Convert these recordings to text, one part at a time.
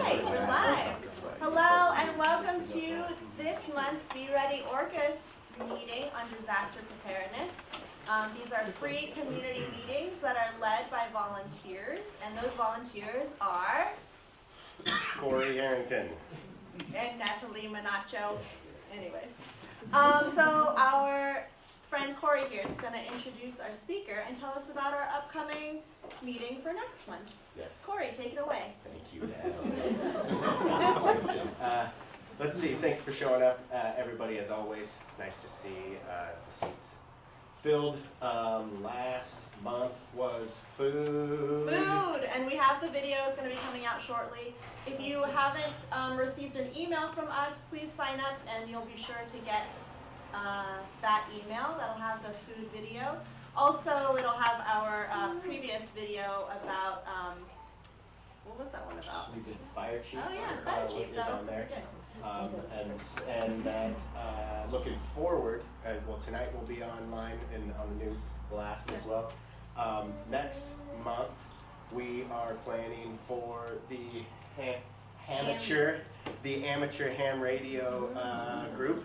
right, we're live. Hello and welcome to this month's Be Ready Orcas meeting on disaster preparedness. These are free community meetings that are led by volunteers, and those volunteers are Corey Harrington and Natalie Manacho. Anyways, so our friend Corey here is going to introduce our speaker and tell us about our upcoming meeting for next month. Yes. Corey, take it away. Thank you, Natalie. Let's see. Thanks for showing up, everybody. As always, it's nice to see the seats filled. Last month was food. Food, and we have the video. It's going to be coming out shortly. If you haven't received an email from us, please sign up, and you'll be sure to get that email. That'll have the food video. Also, it'll have our previous video about, what was that one about? We did Fire Chief. Oh yeah, Fire Chief. That was on there. Good. And that, looking forward, well, tonight will be online and on the news blast as well. Next month, we are planning for the amateur ham radio group.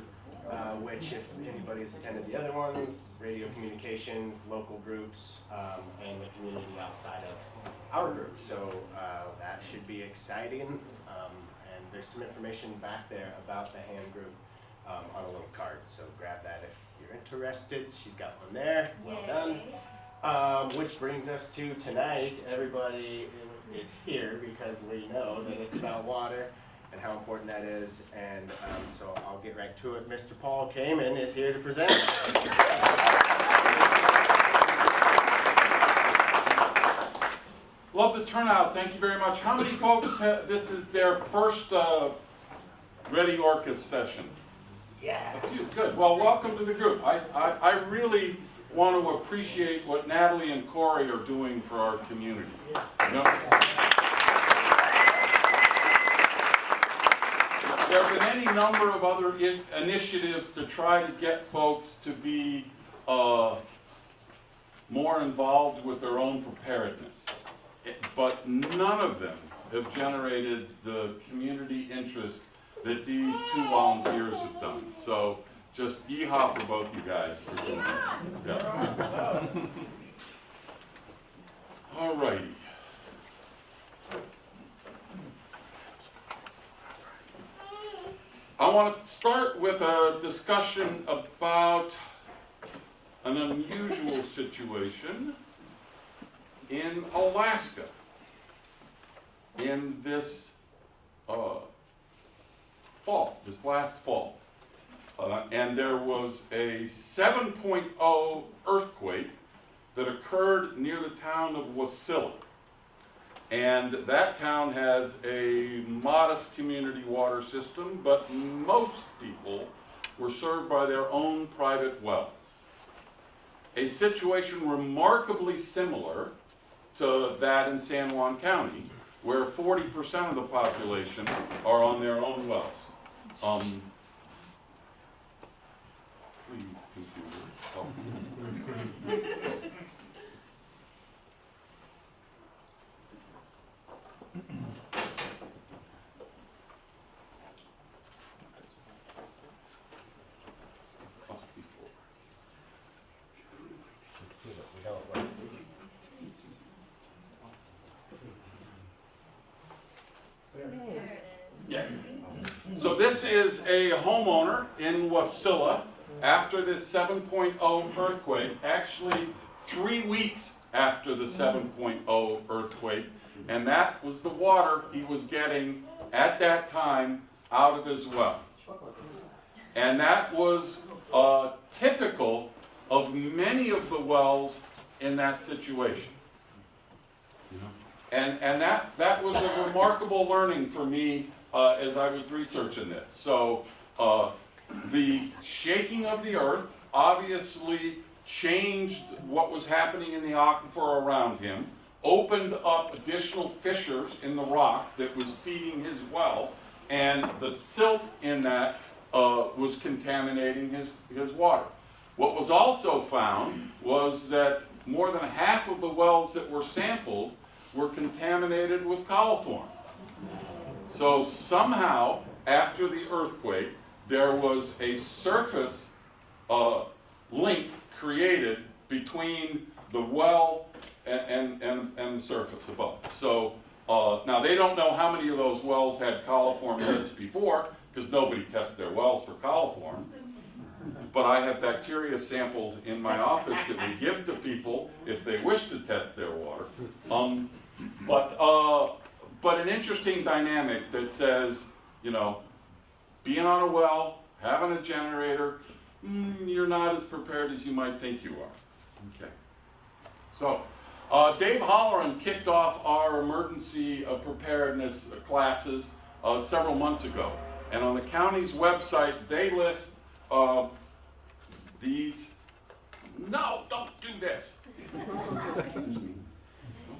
Which, if anybody's attended the other ones, radio communications, local groups, and the community outside of our group. So that should be exciting. And there's some information back there about the ham group on a little card. So grab that if you're interested. She's got one there. Well done. Which brings us to tonight. Everybody is here because we know that it's about water and how important that is, and so I'll get right to it. Mr. Paul Kamin is here to present. Love the turnout. Thank you very much. How many folks this is their first Ready Orcas session? Yeah. A few. Good. Well, welcome to the group. I really want to appreciate what Natalie and Corey are doing for our community. You know? There have been any number of other initiatives to try to get folks to be more involved with their own preparedness. But none of them have generated the community interest that these two volunteers have done. So just yeehaw for both you guys for doing that. Yeah. All righty. I want to start with a discussion about an unusual situation in Alaska in this last fall. And there was a 7.0 earthquake that occurred near the town of Wasilla. And that town has a modest community water system, but most people were served by their own private wells. A situation remarkably similar to that in San Juan County, where 40% of the population are on their own wells. Please, computer, help me. Yeah. So this is a homeowner in Wasilla after this 7.0 earthquake, actually 3 weeks after the 7.0 earthquake, and that was the water he was getting at that time out of his well. And that was typical of many of the wells in that situation. And that was a remarkable learning for me as I was researching this. So the shaking of the earth obviously changed what was happening in the aquifer around him, opened up additional fissures in the rock that was feeding his well, and the silt in that was contaminating his water. What was also found was that more than half of the wells that were sampled were contaminated with coliform. So somehow, after the earthquake, there was a surface link created between the well and the surface above. So now they don't know how many of those wells had coliform hits before, because nobody tests their wells for coliform. But I have bacteria samples in my office that we give to people if they wish to test their water. But an interesting dynamic that says, you know, being on a well, having a generator, you're not as prepared as you might think you are. Okay. So, Dave Holloran kicked off our emergency preparedness classes several months ago. And on the county's website, they list these. No, don't do this. Don't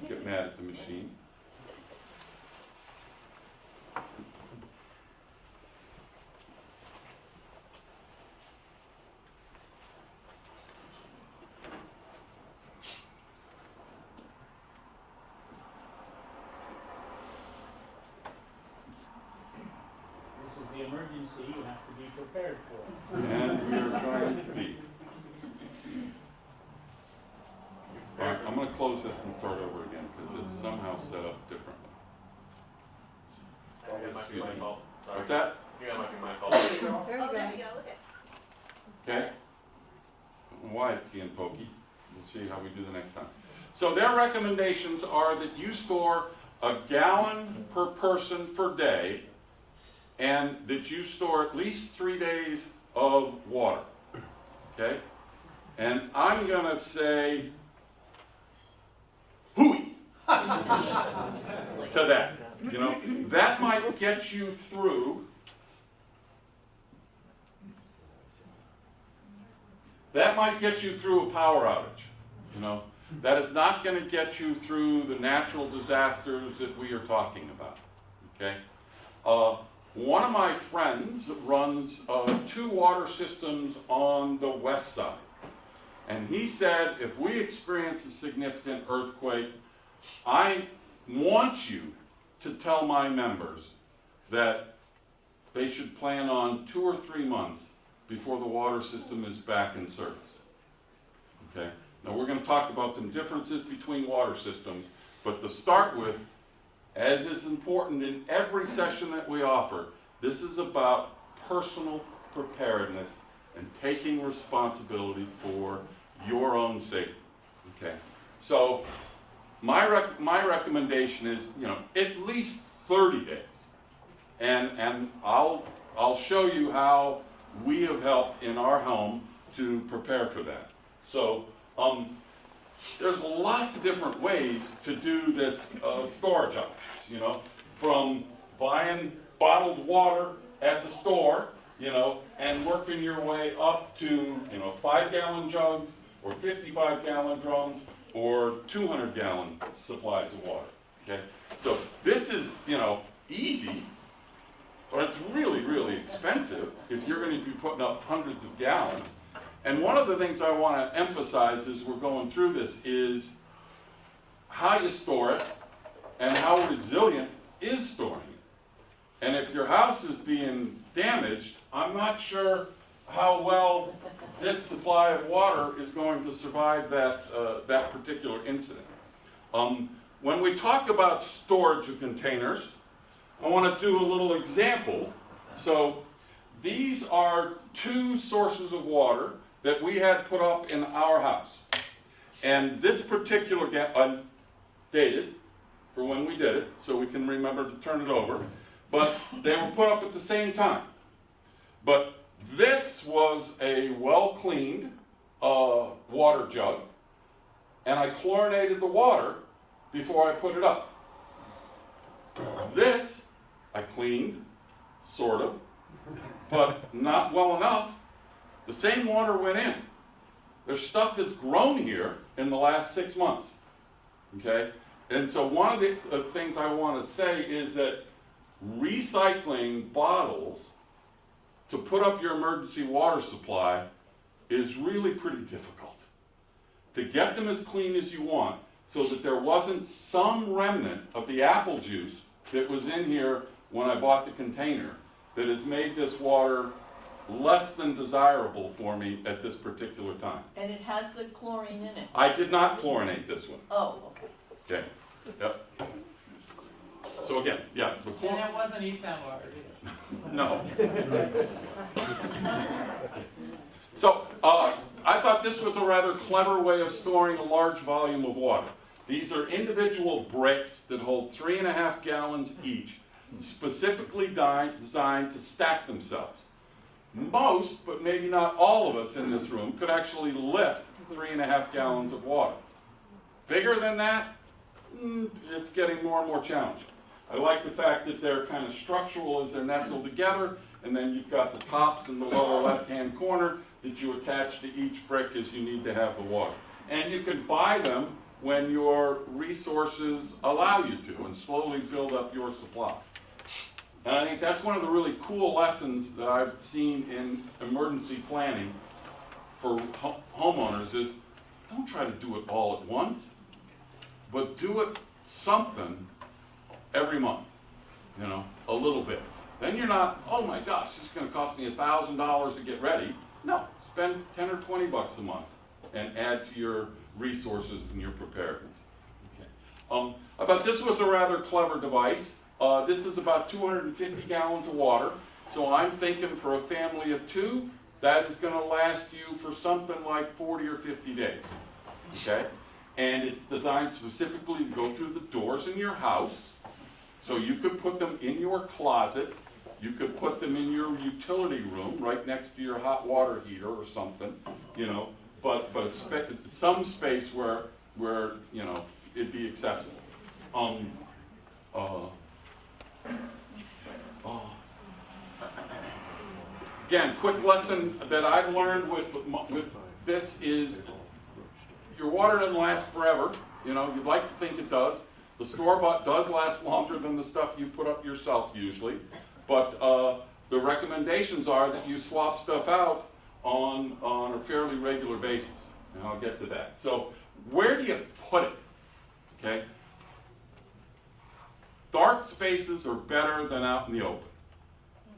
get mad at the machine. The emergency you have to be prepared for. And we are trying to be. All right, I'm going to close this and start over again because it's somehow set up differently. It might be my fault. Sorry. What's that? I think that might be my fault. Oh, there you go, look at. Okay? I don't know why it's being pokey. We'll see how we do the next time. So their recommendations are that you store a gallon per person per day, and that you store at least 3 days of water, okay? And I'm gonna say, hooey, to that. You know, that might get you through, a power outage, you know. That is not gonna get you through the natural disasters that we are talking about, okay? One of my friends runs 2 water systems on the west side. And he said, if we experience a significant earthquake, I want you to tell my members that they should plan on 2 or 3 months before the water system is back in service. Okay? Now we're going to talk about some differences between water systems, but to start with, as is important in every session that we offer, this is about personal preparedness and taking responsibility for your own safety. Okay, so my recommendation is, you know, at least 30 days, and I'll show you how we have helped in our home to prepare for that. So there's lots of different ways to do this storage options, you know, from buying bottled water at the store, you know, and working your way up to, you know, 5-gallon jugs or 55-gallon drums or 200-gallon supplies of water, okay? So this is, you know, easy, but it's really, really expensive if you're going to be putting up hundreds of gallons. And one of the things I want to emphasize as we're going through this is how you store it and how resilient is storing it. And if your house is being damaged, I'm not sure how well this supply of water is going to survive that particular incident. When we talk about storage of containers, I want to do a little example. So these are 2 sources of water that we had put up in our house. And this particular dated for when we did it, so we can remember to turn it over. But they were put up at the same time. But this was a well-cleaned water jug, and I chlorinated the water before I put it up. This I cleaned, sort of, but not well enough. The same water went in. There's stuff that's grown here in the last 6 months, okay? And so one of the things I want to say is that recycling bottles to put up your emergency water supply is really pretty difficult. To get them as clean as you want so that there wasn't some remnant of the apple juice that was in here when I bought the container that has made this water less than desirable for me at this particular time. And it has the chlorine in it. I did not chlorinate this one. Oh, okay. Okay. Yep. So again, yeah. The And it wasn't Eastsound Water either. No. So, I thought this was a rather clever way of storing a large volume of water. These are individual bricks that hold 3.5 gallons each, specifically designed to stack themselves. Most, but maybe not all of us in this room, could actually lift 3.5 gallons of water. Bigger than that, it's getting more and more challenging. I like the fact that they're kind of structural as they're nestled together, and then you've got the tops in the lower left-hand corner that you attach to each brick as you need to have the water. And you can buy them when your resources allow you to, and slowly build up your supply. And I think that's one of the really cool lessons that I've seen in emergency planning for homeowners is, don't try to do it all at once, but do it something every month, you know, a little bit. Then you're not, oh my gosh, this is going to cost me $1,000 to get ready. No, spend 10 or 20 bucks a month and add to your resources and your preparedness. Okay. I thought this was a rather clever device. This is about 250 gallons of water. So I'm thinking for a family of 2, that is going to last you for something like 40 or 50 days. Okay? And it's designed specifically to go through the doors in your house. So you could put them in your closet. You could put them in your utility room right next to your hot water heater or something, you know, but some space where you know, it'd be accessible. Again, quick lesson that I've learned with this is your water doesn't last forever. You know, you'd like to think it does. The store-bought does last longer than the stuff you put up yourself usually, but the recommendations are that you swap stuff out on a fairly regular basis, and I'll get to that. So where do you put it? Okay. Dark spaces are better than out in the open.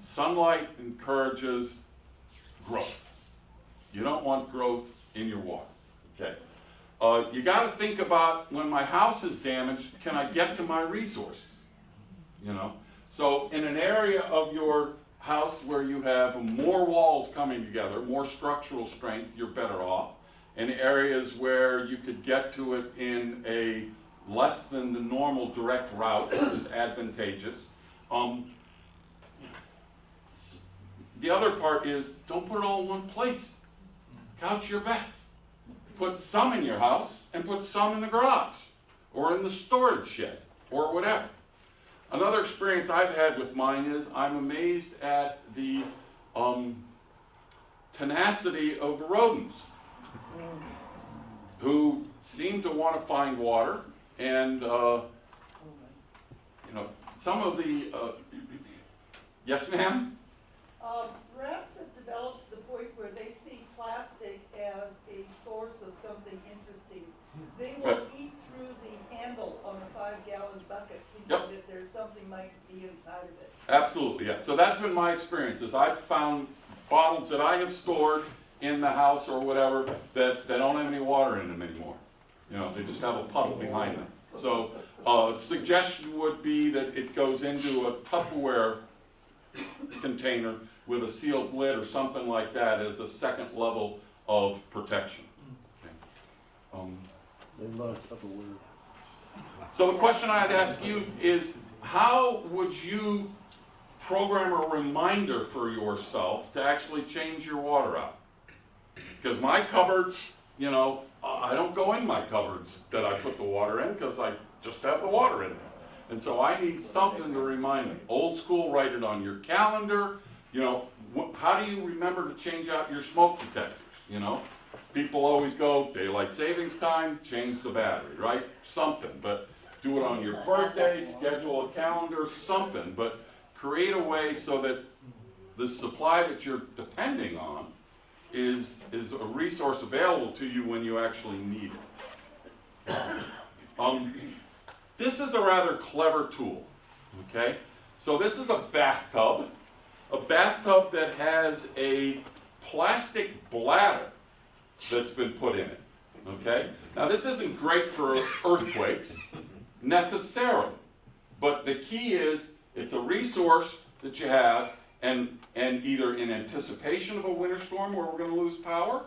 Sunlight encourages growth. You don't want growth in your water. Okay. You got to think about, when my house is damaged, can I get to my resources? You know. So in an area of your house where you have more walls coming together, more structural strength, you're better off. In areas where you could get to it in a less than the normal direct route, which is advantageous. The other part is, don't put it all in one place. Couch your bets. Put some in your house and put some in the garage or in the storage shed or whatever. Another experience I've had with mine is I'm amazed at the tenacity of the rodents who seem to want to find water, and you know, some of the yes, ma'am? Rats have developed to the point where they see plastic as a source of something interesting. They will eat through the handle on a 5-gallon bucket, thinking that there's something might be inside of it. Absolutely, yeah. So that's been my experience, is I've found bottles that I have stored in the house or whatever that don't have any water in them anymore. You know, they just have a puddle behind them. So suggestion would be that it goes into a Tupperware container with a sealed lid or something like that as a second level of protection. Okay. So the question I'd ask you is, how would you program a reminder for yourself to actually change your water out? Because my cupboards, you know, I don't go in my cupboards that I put the water in because I just have the water in there. And so I need something to remind me. Old school, write it on your calendar. You know, how do you remember to change out your smoke detectors? You know, people always go, daylight savings time, change the battery, right? Something, but do it on your birthday, schedule a calendar, something, but create a way so that the supply that you're depending on is a resource available to you when you actually need it. This is a rather clever tool, okay? So this is a bathtub that has a plastic bladder that's been put in it, okay? Now this isn't great for earthquakes necessarily, but the key is it's a resource that you have, and either in anticipation of a winter storm where we're going to lose power,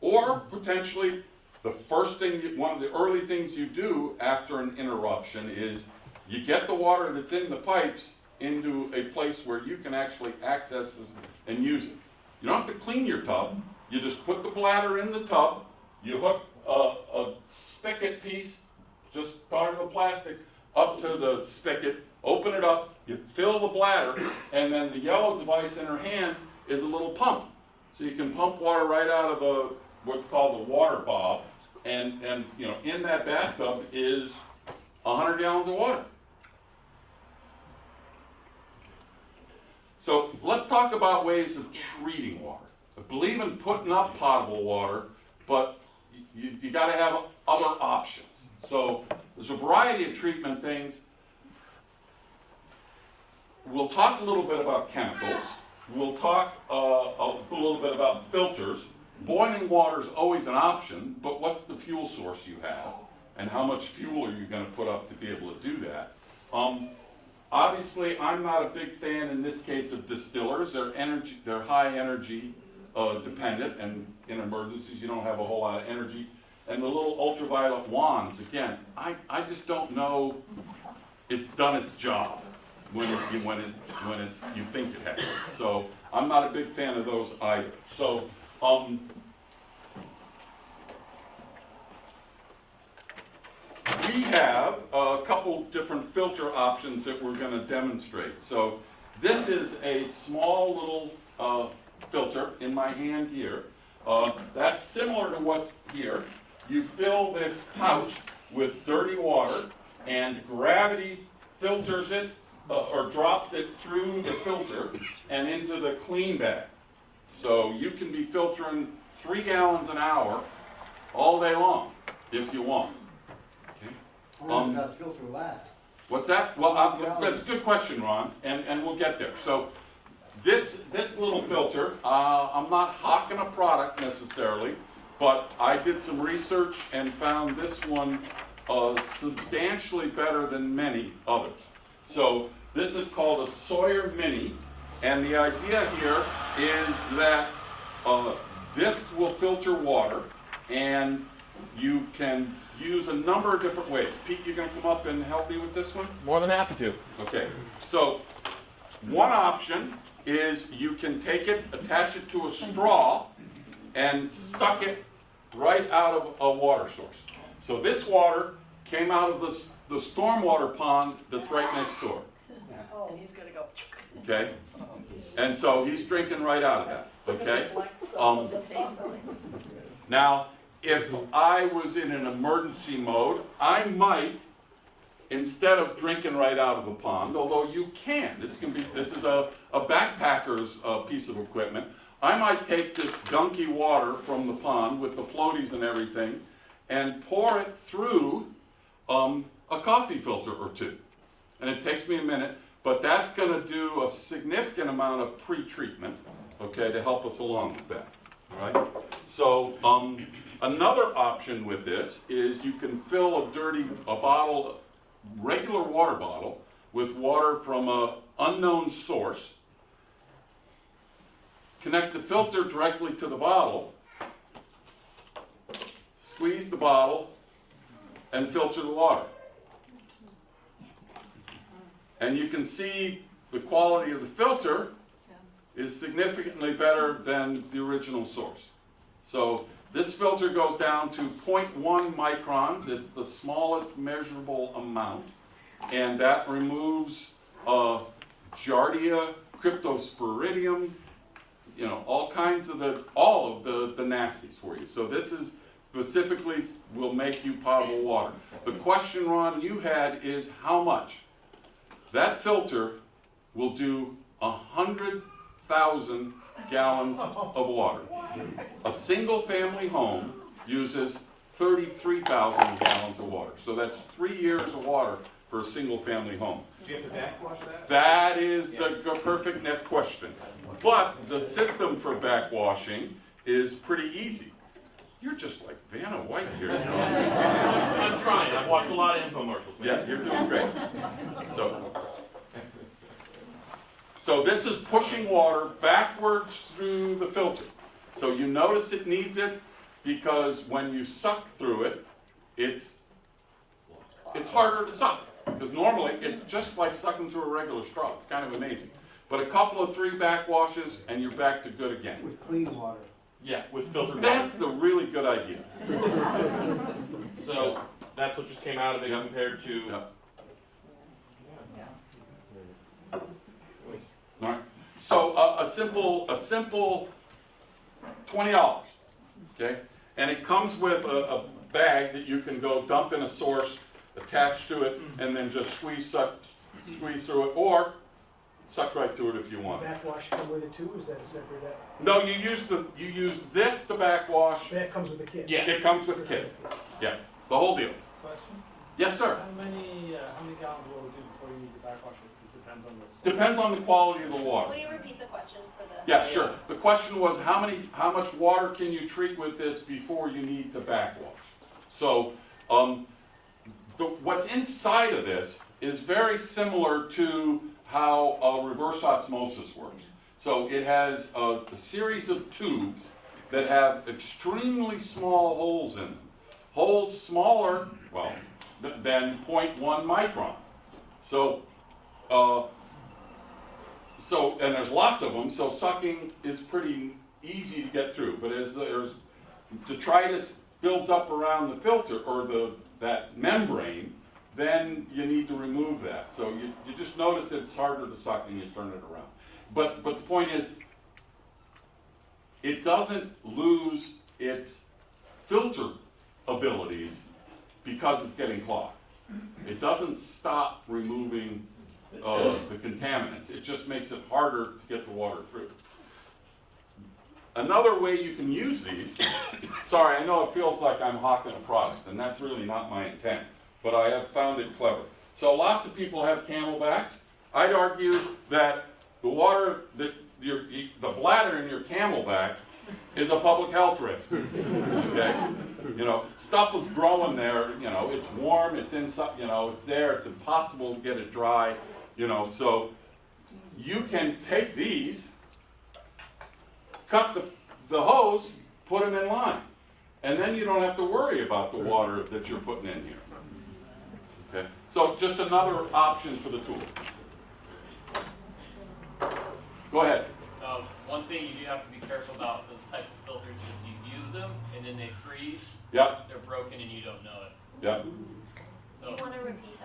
or potentially the first thing, one of the early things you do after an interruption is you get the water that's in the pipes into a place where you can actually access this and use it. You don't have to clean your tub. You just put the bladder in the tub. You hook a spigot piece, just part of the plastic, up to the spigot, open it up, you fill the bladder, and then the yellow device in her hand is a little pump. So you can pump water right out of what's called the water bob, and you know, in that bathtub is 100 gallons of water. So let's talk about ways of treating water. I believe in putting up potable water, but you got to have other options. So there's a variety of treatment things. We'll talk a little bit about chemicals. We'll talk a little bit about filters. Boiling water is always an option, but what's the fuel source you have? And how much fuel are you going to put up to be able to do that? Obviously, I'm not a big fan in this case of distillers. They're high energy dependent, and in emergencies you don't have a whole lot of energy. And the little ultraviolet wands, again, I just don't know it's done its job when you think it has. So I'm not a big fan of those either. So we have a couple different filter options that we're going to demonstrate. So this is a small little filter in my hand here. That's similar to what's here. You fill this pouch with dirty water, and gravity filters it or drops it through the filter and into the clean bag. So you can be filtering 3 gallons an hour all day long if you want. Okay. How long does that filter last? What's that? Well, that's a good question, Ron, and we'll get there. So this little filter, I'm not hawking a product necessarily, but I did some research and found this one substantially better than many others. So this is called a Sawyer Mini, and the idea here is that this will filter water, and you can use a number of different ways. Pete, you going to come up and help me with this one? More than happy to. Okay, so one option is you can take it, attach it to a straw, and suck it right out of a water source. So this water came out of the stormwater pond that's right next door. And he's gonna go. Okay? And so he's drinking right out of that. Okay? Now, if I was in an emergency mode, I might, instead of drinking right out of the pond, although you can, this is a backpacker's piece of equipment, I might take this gunky water from the pond with the floaties and everything and pour it through a coffee filter or two. And it takes me a minute, but that's going to do a significant amount of pre-treatment, okay, to help us along with that. All right? So another option with this is you can fill a bottle, regular water bottle, with water from an unknown source, connect the filter directly to the bottle, squeeze the bottle, and filter the water. And you can see the quality of the filter is significantly better than the original source. So this filter goes down to 0.1 microns. It's the smallest measurable amount. And that removes Giardia, Cryptosporidium, you know, all of the nasties for you. So this is specifically will make you potable water. The question, Ron, you had is how much? That filter will do 100,000 gallons of water. A single family home uses 33,000 gallons of water. So that's 3 years of water for a single-family home. Do you have to backwash that? That is the perfect net question. But the system for backwashing is pretty easy. You're just like Vanna White here. You know? I'm trying. I've watched a lot of infomercials. Yeah, you're doing great. So this is pushing water backwards through the filter. So you notice it needs it because when you suck through it, it's harder to suck. Because normally it's just like sucking through a regular straw. It's kind of amazing. But a couple of 3 backwashes and you're back to good again. With clean water. Yeah, with filtered water. That's the really good idea. So that's what just came out of it Yep. compared to. Yep. All right. So a simple $20, okay? And it comes with a bag that you can go dump in a source, attach to it, and then just squeeze through it, or suck right through it if you want. Backwash come with it too, or is that a separate? No, you use this to backwash. That comes with the kit? Yes. It comes with the kit. Yeah, the whole deal. Question? Yes, sir. How many gallons will it do before you need to backwash it? It depends on this. Depends on the quality of the water. Will you repeat the question for the? Yeah, sure. The question was how much water can you treat with this before you need to backwash? So, what's inside of this is very similar to how reverse osmosis works. So it has a series of tubes that have extremely small holes in them. Holes smaller, well, than 0.1 micron. So, and there's lots of them, so sucking is pretty easy to get through. But as there's detritus builds up around the filter, or that membrane, then you need to remove that. So you just notice it's harder to suck and you turn it around. But the point is, it doesn't lose its filter abilities because it's getting clogged. It doesn't stop removing the contaminants. It just makes it harder to get the water through. Another way you can use these, sorry, I know it feels like I'm hawking a product, and that's really not my intent, but I have found it clever. So lots of people have Camel Bags. I'd argue that the water, the bladder in your Camel Bag is a public health risk. Okay? You know, stuff is growing there, you know, it's warm, it's inside, you know, it's there, it's impossible to get it dry, you know, so you can take these, cut the hose, put them in line, and then you don't have to worry about the water that you're putting in here. Okay? So just another option for the tool. Go ahead. One thing you do have to be careful about those types of filters is if you use them and then they freeze, Yep. they're broken and you don't know it. Yep. Do you want to repeat